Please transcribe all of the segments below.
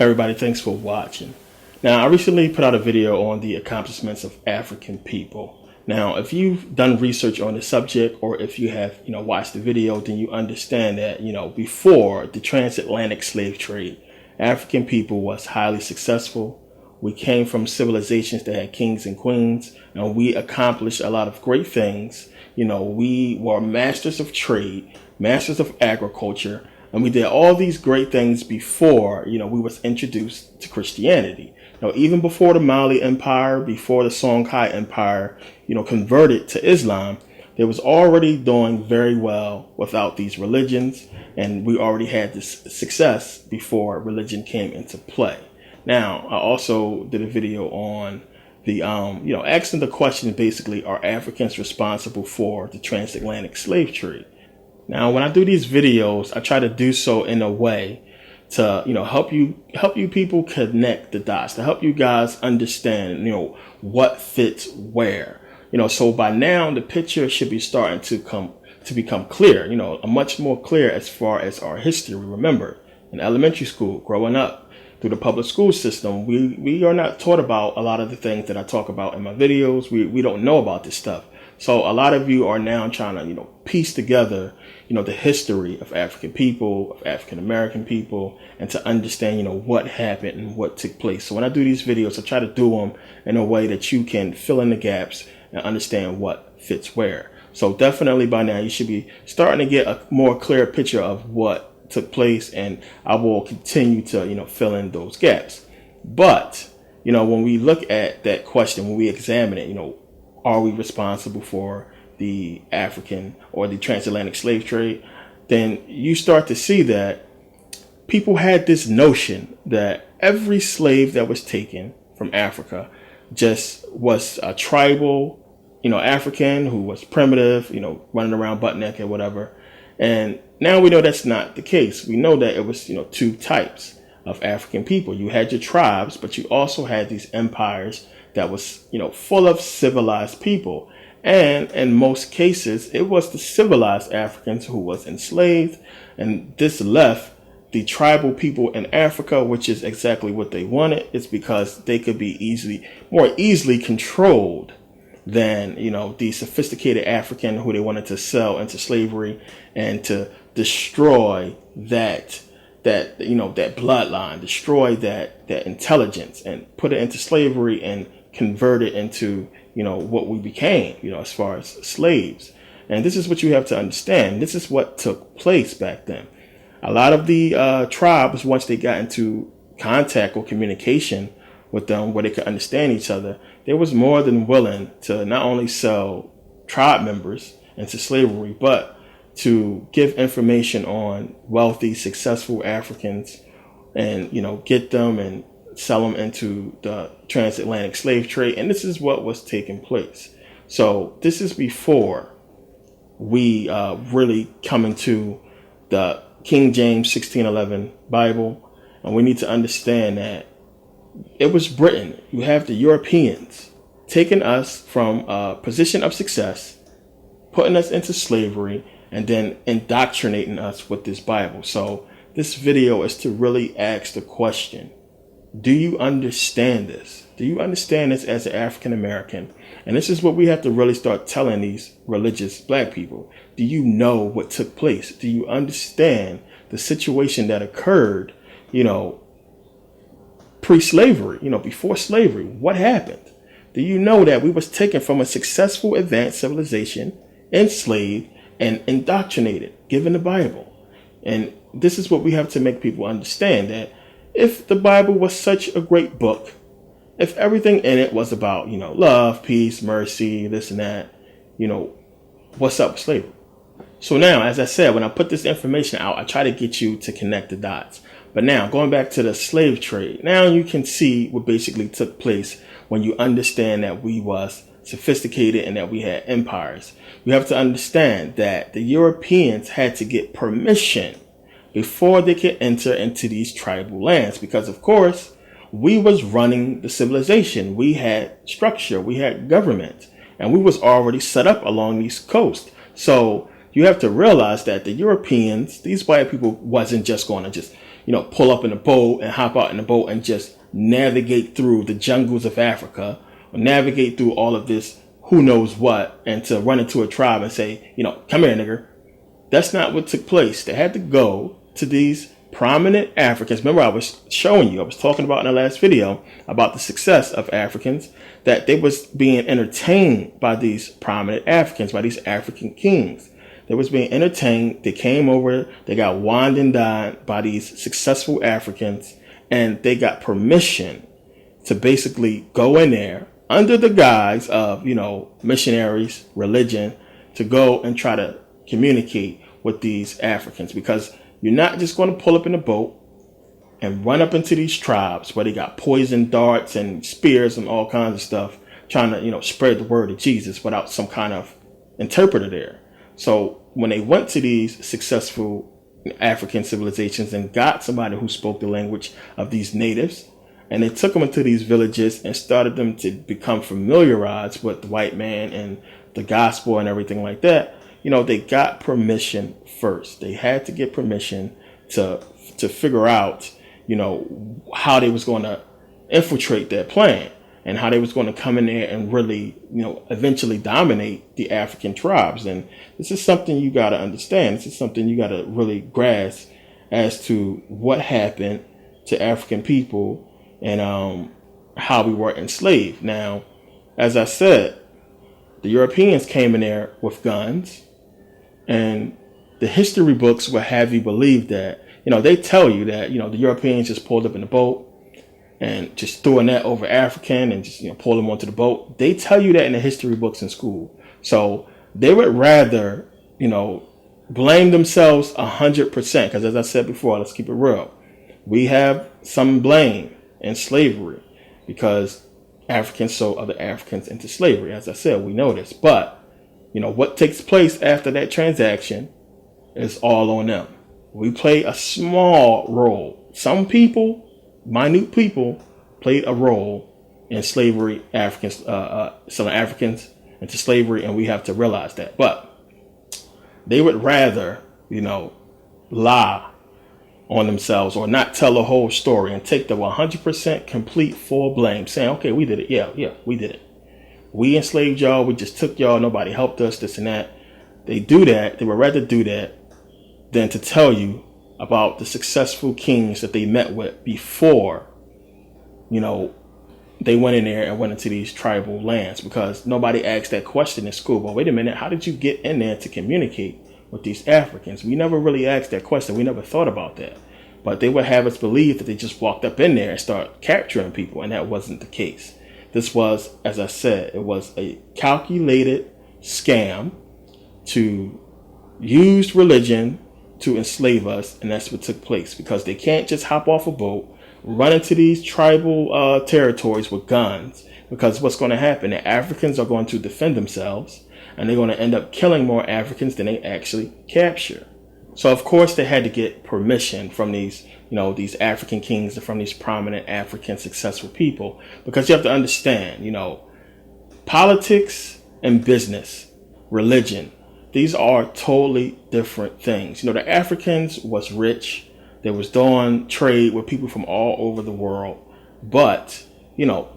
Everybody, thanks for watching. Now, I recently put out a video on the accomplishments of African people. Now, if you've done research on the subject, or if you have, watched the video, then you understand that, before the transatlantic slave trade, African people was highly successful. We came from civilizations that had kings and queens, and we accomplished a lot of great things. We were masters of trade, masters of agriculture, and we did all these great things before, we was introduced to Christianity. Now, even before the Mali Empire, before the Songhai Empire, converted to Islam, they was already doing very well without these religions, and we already had this success before religion came into play. Now, I also did a video on the, asking the question, basically, are Africans responsible for the transatlantic slave trade? Now, when I do these videos, I try to do so in a way to, help you people connect the dots, to help you guys understand, what fits where. So by now the picture should be starting to become clear, much more clear as far as our history. Remember, in elementary school, growing up through the public school system, we are not taught about a lot of the things that I talk about in my videos. We don't know about this stuff. So a lot of you are now trying to, piece together, the history of African people, of African American people, and to understand, what happened and what took place. So when I do these videos, I try to do them in a way that you can fill in the gaps and understand what fits where. So definitely by now you should be starting to get a more clear picture of what took place, and I will continue to, fill in those gaps. But, when we look at that question, when we examine it, are we responsible for the African or the transatlantic slave trade? Then you start to see that people had this notion that every slave that was taken from Africa just was a tribal, African who was primitive, running around butt naked, whatever. And now we know that's not the case. We know that it was, two types of African people. You had your tribes, but you also had these empires that was, full of civilized people. And in most cases, it was the civilized Africans who was enslaved. And this left the tribal people in Africa, which is exactly what they wanted. It's because they could be more easily controlled than, the sophisticated African who they wanted to sell into slavery and to destroy that bloodline, destroy that intelligence and put it into slavery and convert it into, what we became, as far as slaves. And this is what you have to understand. This is what took place back then. A lot of the tribes, once they got into contact or communication with them where they could understand each other, they was more than willing to not only sell tribe members into slavery, but to give information on wealthy, successful Africans and, get them and sell them into the transatlantic slave trade. And this is what was taking place. So this is before we really come into the King James 1611 Bible. And we need to understand that it was Britain. You have the Europeans taking us from a position of success, putting us into slavery, and then indoctrinating us with this Bible. So this video is to really ask the question, do you understand this? Do you understand this as an African American? And this is what we have to really start telling these religious black people. Do you know what took place? Do you understand the situation that occurred, pre-slavery, before slavery? What happened? Do you know that we was taken from a successful advanced civilization, enslaved, and indoctrinated, given the Bible? And this is what we have to make people understand, that if the Bible was such a great book, if everything in it was about, love, peace, mercy, this and that, what's up with slavery? So now, as I said, when I put this information out, I try to get you to connect the dots. But now, going back to the slave trade, now you can see what basically took place when you understand that we was sophisticated and that we had empires. You have to understand that the Europeans had to get permission before they could enter into these tribal lands, because of course we was running the civilization. We had structure, we had government, and we was already set up along these coasts. So you have to realize that the Europeans, these white people, wasn't just going to just pull up in a boat and hop out in a boat and just navigate through the jungles of Africa, or navigate through all of this who knows what, and to run into a tribe and say, come here, nigger. That's not what took place. They had to go to these prominent Africans. Remember, I was talking about in the last video about the success of Africans, that they was being entertained by these prominent Africans, by these African kings. They was being entertained. They came over, they got wined and dined by these successful Africans, and they got permission to basically go in there under the guise of, missionaries, religion, to go and try to communicate with these Africans, because you're not just going to pull up in a boat and run up into these tribes where they got poison darts and spears and all kinds of stuff, trying to, spread the word of Jesus without some kind of interpreter there. So when they went to these successful African civilizations and got somebody who spoke the language of these natives, and they took them into these villages and started them to become familiarized with the white man and the gospel and everything like that, they got permission first. They had to get permission to figure out, how they was going to infiltrate their plan, and how they was going to come in there and really, eventually dominate the African tribes. And this is something you got to understand. This is something you got to really grasp as to what happened to African people and how we were enslaved. Now, as I said, the Europeans came in there with guns, and the history books will have you believe that, they tell you that, the Europeans just pulled up in a boat and just threw a net over African and just, pulled them onto the boat. They tell you that in the history books in school. So they would rather, blame themselves 100%. Because as I said before, let's keep it real. We have some blame in slavery because Africans sold other Africans into slavery. As I said, we know this. But, what takes place after that transaction is all on them. We play a small role. Some people, minute people, played a role in slavery, selling Africans into slavery, and we have to realize that. But they would rather, lie on themselves or not tell the whole story and take the 100% complete full blame, saying, okay, we did it. Yeah, we did it. We enslaved y'all. We just took y'all. Nobody helped us, this and that. They do that. They would rather do that than to tell you about the successful kings that they met with before, they went in there and went into these tribal lands, because nobody asked that question in school. Well, wait a minute, how did you get in there to communicate with these Africans? We never really asked that question. We never thought about that. But they would have us believe that they just walked up in there and started capturing people, and that wasn't the case. This was, as I said, it was a calculated scam to use religion to enslave us, and that's what took place, because they can't just hop off a boat, run into these tribal territories with guns, because what's going to happen, the Africans are going to defend themselves, and they're going to end up killing more Africans than they actually capture. So of course they had to get permission from these, these African kings and from these prominent African successful people, because you have to understand, politics and business, religion, these are totally different things. The Africans was rich. They was doing trade with people from all over the world. But,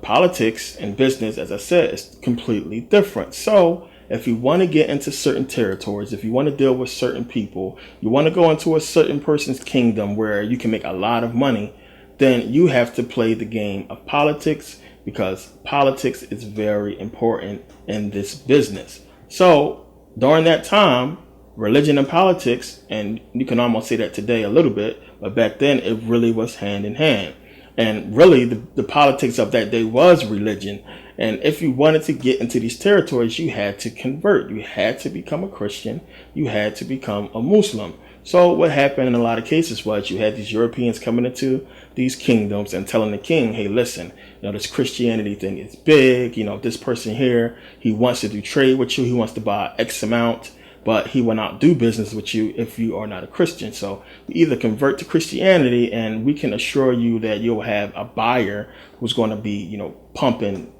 politics and business, as I said, is completely different. So if you want to get into certain territories, if you want to deal with certain people, you want to go into a certain person's kingdom where you can make a lot of money, then you have to play the game of politics, because politics is very important in this business. So during that time, religion and politics, and you can almost say that today a little bit, but back then it really was hand in hand. And really the politics of that day was religion. And if you wanted to get into these territories, you had to convert. You had to become a Christian. You had to become a Muslim. So what happened in a lot of cases was you had these Europeans coming into these kingdoms and telling the king, hey, listen, this Christianity thing is big. This person here, he wants to do trade with you. He wants to buy X amount, but he will not do business with you if you are not a Christian. So you either convert to Christianity, and we can assure you that you'll have a buyer who's going to be, pumping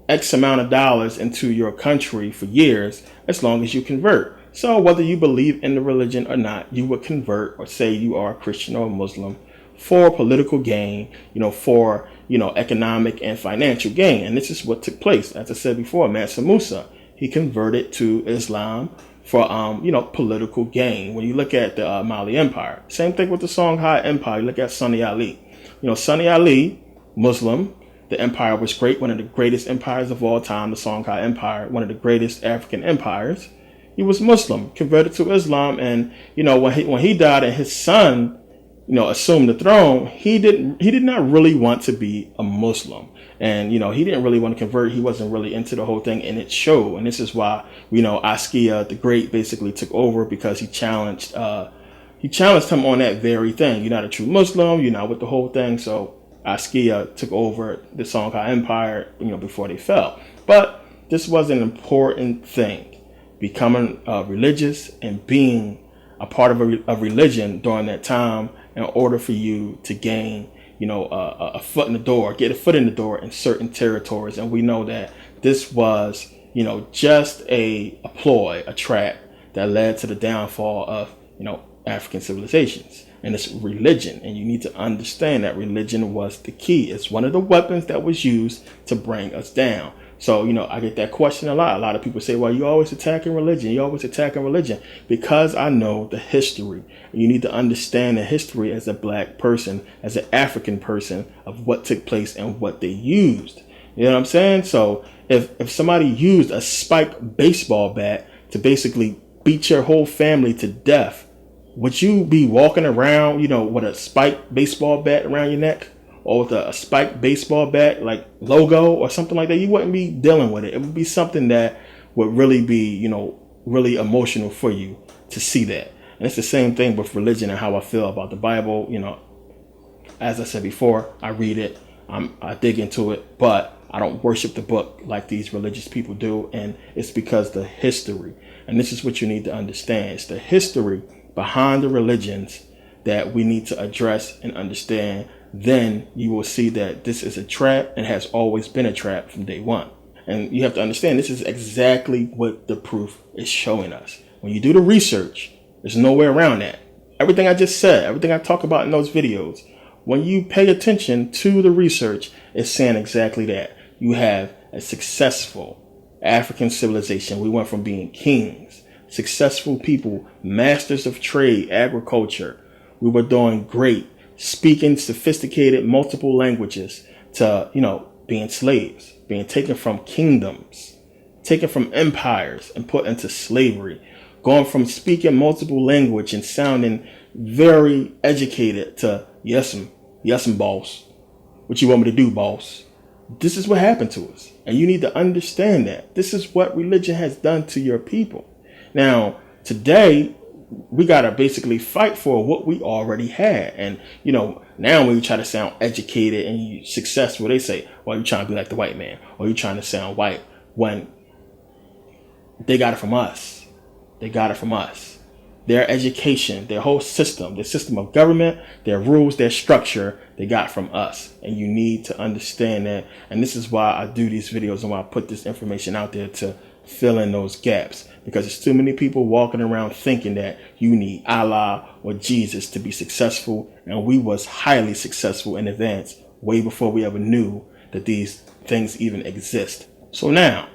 X amount of dollars into your country for years, as long as you convert. So whether you believe in the religion or not, you would convert or say you are a Christian or a Muslim for political gain, for, economic and financial gain. And this is what took place. As I said before, Mansa Musa, he converted to Islam for, political gain. When you look at the Mali Empire, same thing with the Songhai Empire. You look at Sunni Ali. Sunni Ali, Muslim. The empire was great, one of the greatest empires of all time, the Songhai Empire, one of the greatest African empires. He was Muslim, converted to Islam, and when he died and his son, assumed the throne, he did not really want to be a Muslim, and he didn't really want to convert. He wasn't really into the whole thing, and it showed. And this is why Askia the Great basically took over, because he challenged him on that very thing. You're not a true Muslim. You're not with the whole thing. So Askia took over the Songhai Empire, before they fell. But this was an important thing, becoming religious and being a part of a religion during that time, in order for you to gain, a foot in the door, get a foot in the door in certain territories. And we know that this was, just a ploy, a trap that led to the downfall of, African civilizations. And it's religion. And you need to understand that religion was the key. It's one of the weapons that was used to bring us down. So, I get that question a lot. A lot of people say, well, you're always attacking religion. You're always attacking religion. Because I know the history. You need to understand the history as a black person, as an African person, of what took place and what they used. You know what I'm saying? So if somebody used a spiked baseball bat to basically beat your whole family to death, would you be walking around, with a spiked baseball bat around your neck? Or with a spiked baseball bat, like logo or something like that? You wouldn't be dealing with it. It would be something that would really be, really emotional for you to see that. And it's the same thing with religion and how I feel about the Bible. As I said before, I read it, I dig into it, but I don't worship the book like these religious people do. And it's because the history, and this is what you need to understand, it's the history behind the religions that we need to address and understand. Then you will see that this is a trap and has always been a trap from day one. And you have to understand, this is exactly what the proof is showing us. When you do the research, there's no way around that. Everything I just said, everything I talk about in those videos, when you pay attention to the research, it's saying exactly that. You have a successful African civilization. We went from being kings, successful people, masters of trade, agriculture. We were doing great, speaking sophisticated multiple languages, to, being slaves, being taken from kingdoms, taken from empires and put into slavery, going from speaking multiple language and sounding very educated to yes, boss. What you want me to do, boss? This is what happened to us. And you need to understand that this is what religion has done to your people. Now, today, we got to basically fight for what we already had. And, now when you try to sound educated and you successful, they say, well, you're trying to be like the white man, or you're trying to sound white, when they got it from us. They got it from us. Their education, their whole system, their system of government, their rules, their structure, they got from us. And you need to understand that. And this is why I do these videos and why I put this information out there, to fill in those gaps, because there's too many people walking around thinking that you need Allah or Jesus to be successful. And we was highly successful in advance, way before we ever knew that these things even exist. So now,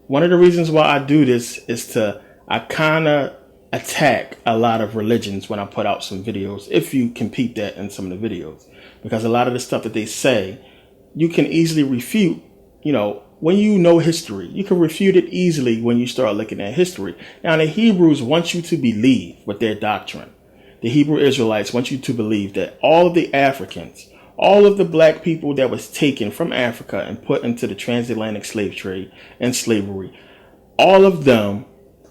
one of the reasons why I do this is I kind of attack a lot of religions when I put out some videos, if you can peep that in some of the videos, because a lot of the stuff that they say, you can easily refute, when you know history. You can refute it easily when you start looking at history. Now, the Hebrews want you to believe with their doctrine. The Hebrew Israelites want you to believe that all of the Africans, all of the black people that was taken from Africa and put into the transatlantic slave trade and slavery, all of them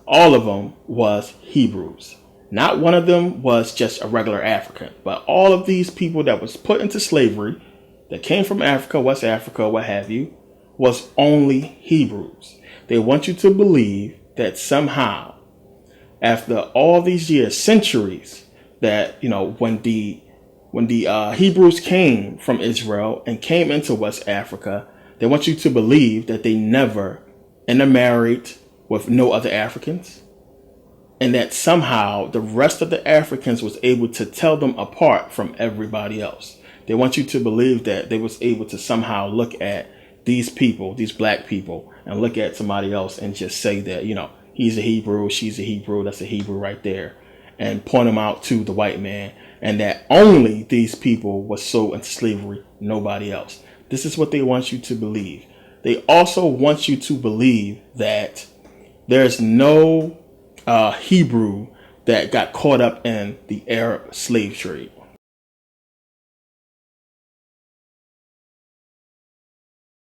was Hebrews. Not one of them was just a regular African, but all of these people that was put into slavery, that came from Africa, West Africa, what have you, was only Hebrews. They want you to believe that somehow, after all these years, centuries, that, when the Hebrews came from Israel and came into West Africa, they want you to believe that they never intermarried with no other Africans. and that somehow the rest of the Africans was able to tell them apart from everybody else. They want you to believe that they was able to somehow look at these people, these black people, and look at somebody else and just say that, you know, he's a Hebrew, she's a Hebrew, that's a Hebrew right there, and point them out to the white man, and that only these people were sold into slavery, nobody else. This is what they want you to believe. They also want you to believe that there's no Hebrew that got caught up in the Arab slave trade.